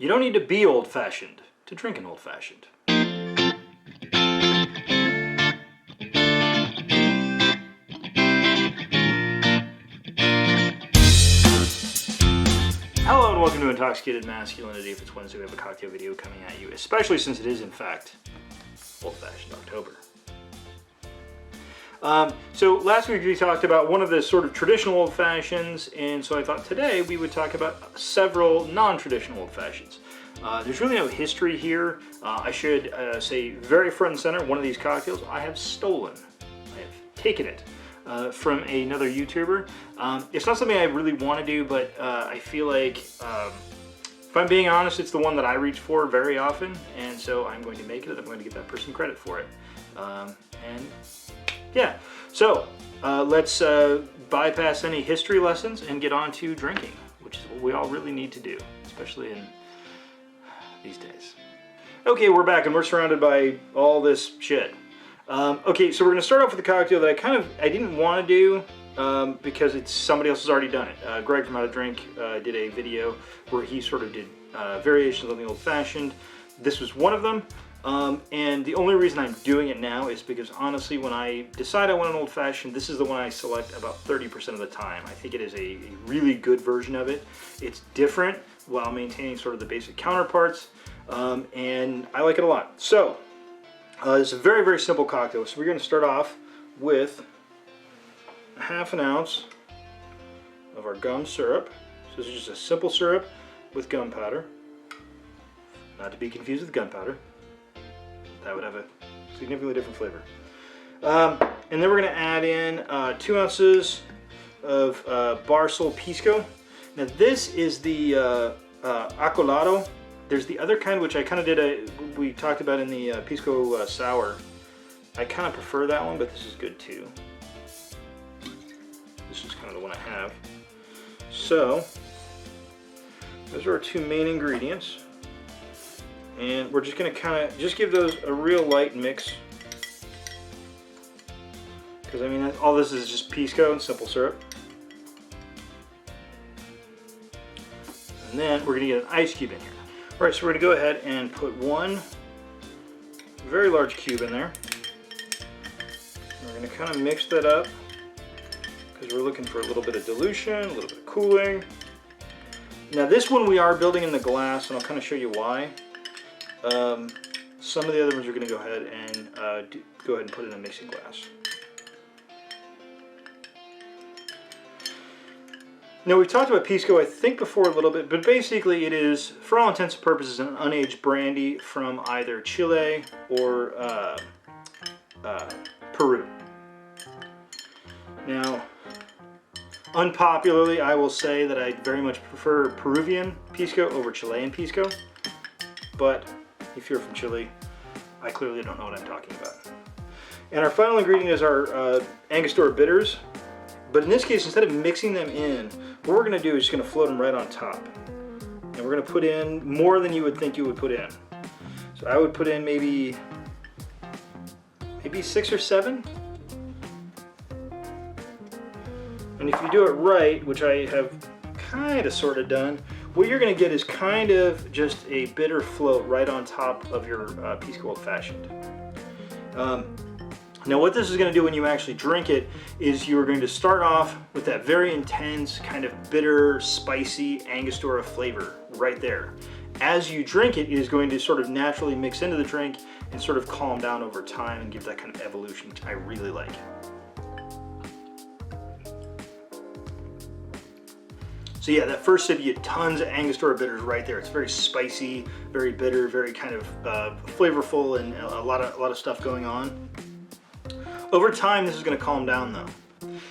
You don't need to be old-fashioned to drink an old-fashioned. Hello and welcome to Intoxicated Masculinity. If it's Wednesday, we have a cocktail video coming at you, especially since it is, in fact, Old-Fashioned October. So last week we talked about one of the sort of traditional old fashions, and so I thought today we would talk about several non-traditional old fashions. There's really no history here. I should say very front and center, one of these cocktails I have stolen. I have taken it from another YouTuber. It's not something I really want to do, but I feel like, if I'm being honest, it's the one that I reach for very often, and so I'm going to make it, and I'm going to give that person credit for it. And yeah, so let's bypass any history lessons and get on to drinking, which is what we all really need to do, especially in these days. Okay, we're back and we're surrounded by all this shit. Okay, so we're going to start off with a cocktail that I didn't want to do because somebody else has already done it. Greg from How to Drink did a video where he sort of did variations on the old fashioned. This was one of them. And the only reason I'm doing it now is because honestly, when I decide I want an old fashioned, this is the one I select about 30% of the time. I think it is a really good version of it. It's different while maintaining sort of the basic counterparts, and I like it a lot. So, it's a very, very simple cocktail. So we're going to start off with ½ an ounce of our gum syrup. So this is just a simple syrup with gunpowder, not to be confused with gunpowder. That would have a significantly different flavor. And then we're going to add in 2 ounces of Ounces Pisco. Now this is the Acolado. There's the other kind, which I kind of we talked about in the Pisco Sour. I kind of prefer that one, but this is good too. This is kind of the one I have. So, those are our 2 main ingredients. And we're just going to kind of give those a real light mix. Because I mean, all this is just Pisco and simple syrup. And then we're going to get an ice cube in here. All right, so we're going to go ahead and put 1 very large cube in there. We're going to kind of mix that up because we're looking for a little bit of dilution, a little bit of cooling. Now this one we are building in the glass, and I'll kind of show you why. Some of the other ones we're going to go ahead and put in a mixing glass. Now we've talked about Pisco, I think, before a little bit, but basically it is, for all intents and purposes, an unaged brandy from either Chile or Peru. Now, unpopularly, I will say that I very much prefer Peruvian Pisco over Chilean Pisco, but if you're from Chile, I clearly don't know what I'm talking about. And our final ingredient is our Angostura bitters. But in this case, instead of mixing them in, what we're going to do is just going to float them right on top. And we're going to put in more than you would think you would put in. So I would put in maybe 6 or 7. And if you do it right, which I have kind of sort of done, what you're going to get is kind of just a bitter float right on top of your Pisco Old Fashioned. Now what this is going to do when you actually drink it is you're going to start off with that very intense kind of bitter, spicy Angostura flavor right there. As you drink it, it is going to sort of naturally mix into the drink and sort of calm down over time and give that kind of evolution, which I really like. So yeah, that first sip, you get tons of Angostura bitters right there. It's very spicy, very bitter, very kind of flavorful, and a lot of stuff going on. Over time, this is going to calm down though.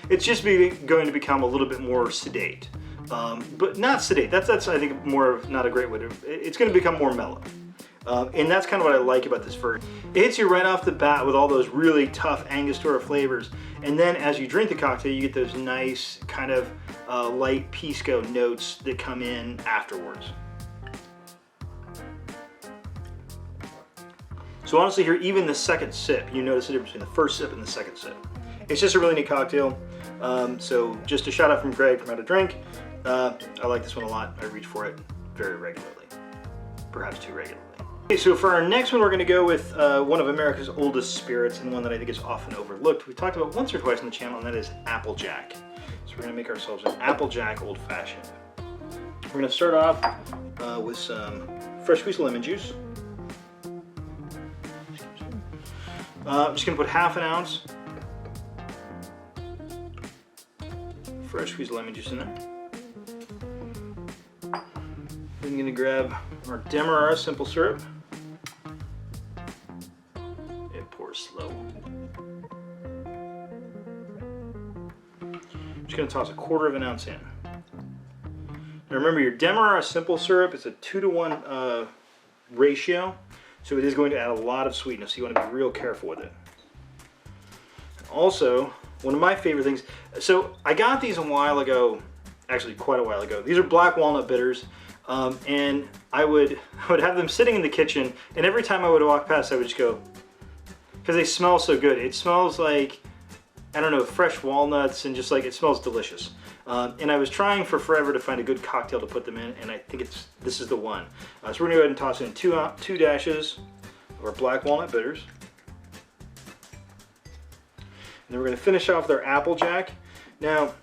It's just going to become a little bit more sedate, but not sedate. That's I think more of not a great way to. It's going to become more mellow, and that's kind of what I like about this version. It hits you right off the bat with all those really tough Angostura flavors, and then as you drink the cocktail, you get those nice kind of light Pisco notes that come in afterwards. So honestly here, even the second sip, you notice the difference between the first sip and the second sip. It's just a really neat cocktail. So just a shout out from Greg from How to Drink. I like this one a lot. I reach for it very regularly. perhaps too regularly. Okay, so for our next one, we're going to go with one of America's oldest spirits, and one that I think is often overlooked. We've talked about once or twice on the channel, and that is Applejack. So we're going to make ourselves an Applejack Old Fashioned. We're going to start off with some fresh squeezed lemon juice. I'm just going to put half an ounce fresh squeezed lemon juice in there. Then I'm going to grab our Demerara simple syrup. And pour slow. I'm just going to toss 1/4 ounce in. Now remember, your Demerara simple syrup is a 2-to-1 ratio, so it is going to add a lot of sweetness, so you want to be real careful with it. Also, one of my favorite things, so I got these a while ago, actually quite a while ago. These are black walnut bitters, and I would have them sitting in the kitchen, and every time I would walk past, I would just go, because they smell so good. It smells like, I don't know, fresh walnuts, and just like, it smells delicious. And I was trying for forever to find a good cocktail to put them in, and I think this is the one. So we're gonna go ahead and toss in two dashes of our black walnut bitters. And then we're gonna finish off with our Applejack. Now,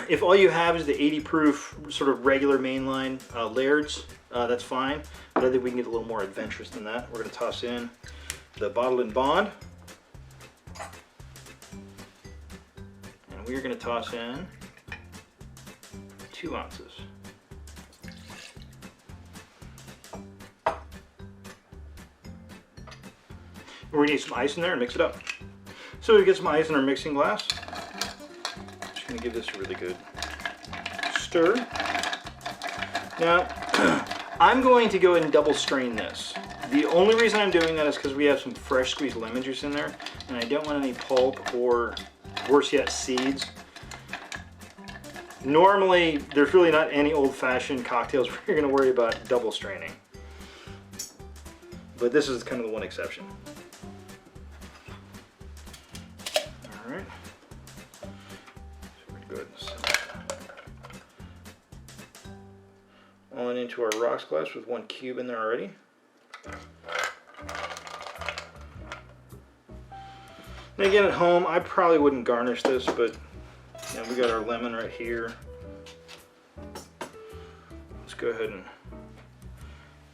if all you have is the 80 proof sort of regular mainline Laird's, that's fine. But I think we can get a little more adventurous than that. We're gonna toss in the Bottled in Bond. And we're gonna toss in 2 ounces. We're gonna need some ice in there and mix it up. So we get some ice in our mixing glass. Just gonna give this a really good stir. Now, I'm going to go ahead and double strain this. The only reason I'm doing that is because we have some fresh squeezed lemon juice in there, and I don't want any pulp or, worse yet, seeds. Normally, there's really not any old-fashioned cocktails where you're going to worry about double straining. But this is kind of the one exception. All right. So we're going to go ahead and set that on into our rocks glass with 1 cube in there already. And again, at home, I probably wouldn't garnish this, but and we got our lemon right here. Let's go ahead and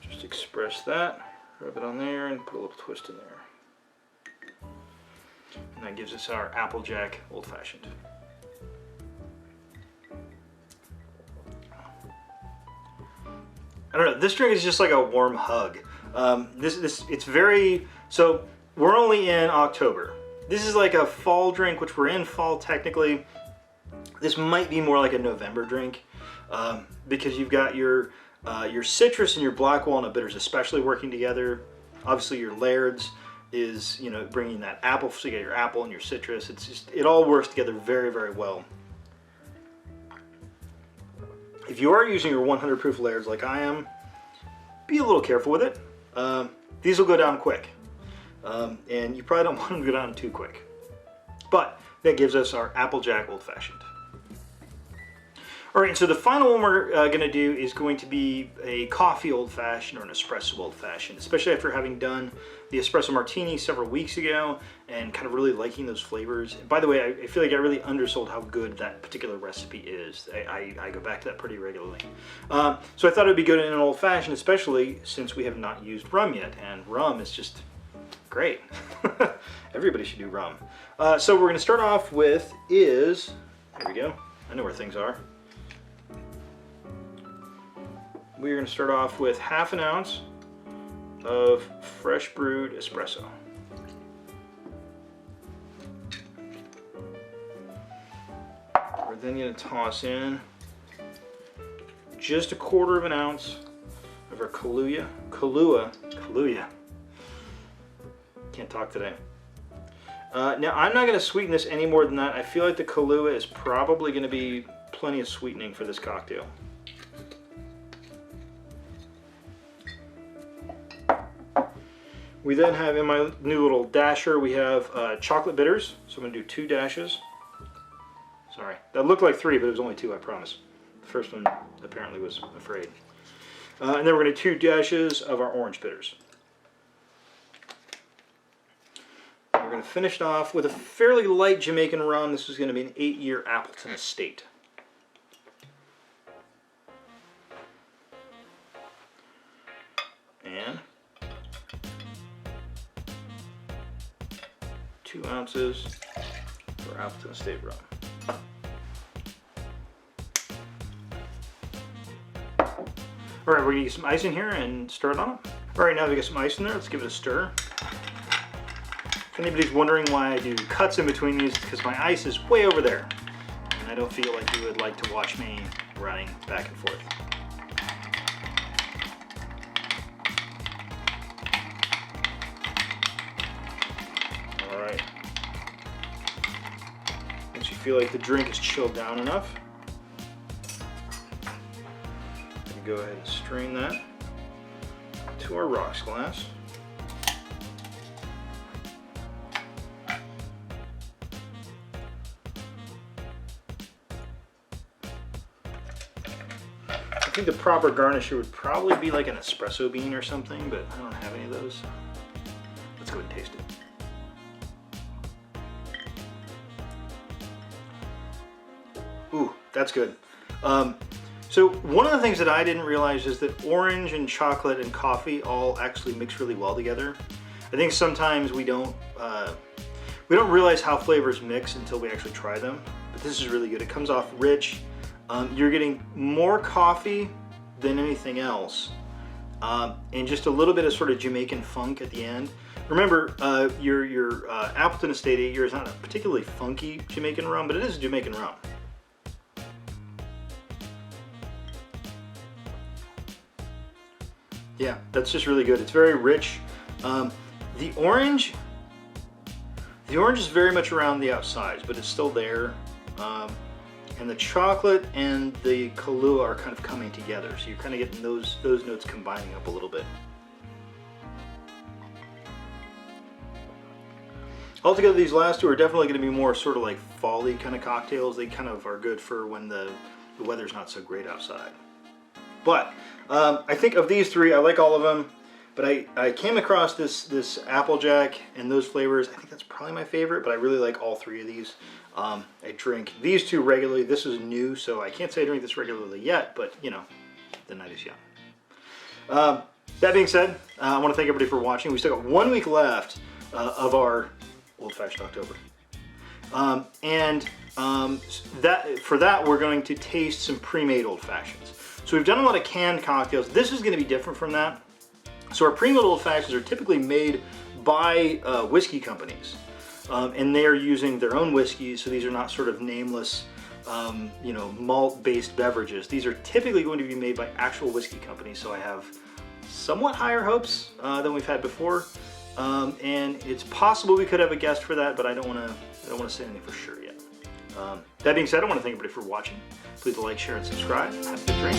just express that. Rub it on there and put a little twist in there. And that gives us our Applejack Old Fashioned. I don't know, this drink is just like a warm hug. It's very, so we're only in October. This is like a fall drink, which we're in fall technically. This might be more like a November drink because you've got your citrus and your black walnut bitters especially working together. Obviously your Laird's is, you know, bringing that apple, so you get your apple and your citrus. It's just, it all works together very, very well. If you are using your 100 proof Laird's like I am, be a little careful with it. These will go down quick. And you probably don't want them to go down too quick. But that gives us our Applejack Old Fashioned. All right, so the final one we're going to do is going to be a coffee Old Fashioned or an Espresso Old Fashioned, especially after having done the Espresso Martini several weeks ago and kind of really liking those flavors. And by the way, I feel like I really undersold how good that particular recipe is. I go back to that pretty regularly. So I thought it would be good in an Old Fashioned, especially since we have not used rum yet, and rum is just great. Everybody should do rum. So we're going to start off with here we go. I know where things are. We're going to start off with half an ounce of fresh brewed espresso. We're then going to toss in just 1/4 ounce of our Kalua. Can't talk today. Now I'm not going to sweeten this any more than that. I feel like the Kalua is probably going to be plenty of sweetening for this cocktail. We then have in my new little dasher, we have chocolate bitters. So I'm going to do 2 dashes. Sorry, that looked like 3, but it was only 2, I promise. The first one apparently was afraid. And then we're going to do 2 dashes of our orange bitters. We're going to finish it off with a fairly light Jamaican rum. This is going to be an 8-year Appleton Estate. And 2 ounces for Appleton Estate rum. All right, we're gonna get some ice in here and stir it on it. All right, now that we get some ice in there, let's give it a stir. If anybody's wondering why I do cuts in between these, it's because my ice is way over there. And I don't feel like you would like to watch me running back and forth. All right. Once you feel like the drink is chilled down enough, go ahead and strain that to our rocks glass. I think the proper garnish here would probably be like an espresso bean or something, but I don't have any of those. Let's go ahead and taste it. Ooh, that's good. So one of the things that I didn't realize is that orange and chocolate and coffee all actually mix really well together. I think sometimes we don't realize how flavors mix until we actually try them. But this is really good. It comes off rich. You're getting more coffee than anything else, and just a little bit of sort of Jamaican funk at the end. Remember, your Appleton Estate 8 year is not a particularly funky Jamaican rum, but it is a Jamaican rum. Yeah, that's just really good. It's very rich. The orange is very much around the outsides, but it's still there. And the chocolate and the Kalua are kind of coming together, so you're kind of getting those notes combining up a little bit. Altogether, these last 2 are definitely going to be more sort of like fall-y kind of cocktails. They kind of are good for when the weather's not so great outside. But I think of these 3, I like all of them, but I came across this Applejack and those flavors. I think that's probably my favorite, but I really like all 3 of these. I drink these 2 regularly. This is new, so I can't say I drink this regularly yet, but you know, the night is young. That being said, I want to thank everybody for watching. We still got 1 week left of our Old Fashioned October. For that, we're going to taste some pre-made Old Fashions. So we've done a lot of canned cocktails. This is going to be different from that. So our pre-made Old Fashions are typically made by whiskey companies. And they are using their own whiskeys, so these are not sort of nameless, malt-based beverages. These are typically going to be made by actual whiskey companies, so I have somewhat higher hopes than we've had before. And it's possible we could have a guest for that, but I don't want to say anything for sure yet. That being said, I want to thank everybody for watching. Please like, share, and subscribe. Have a good drink.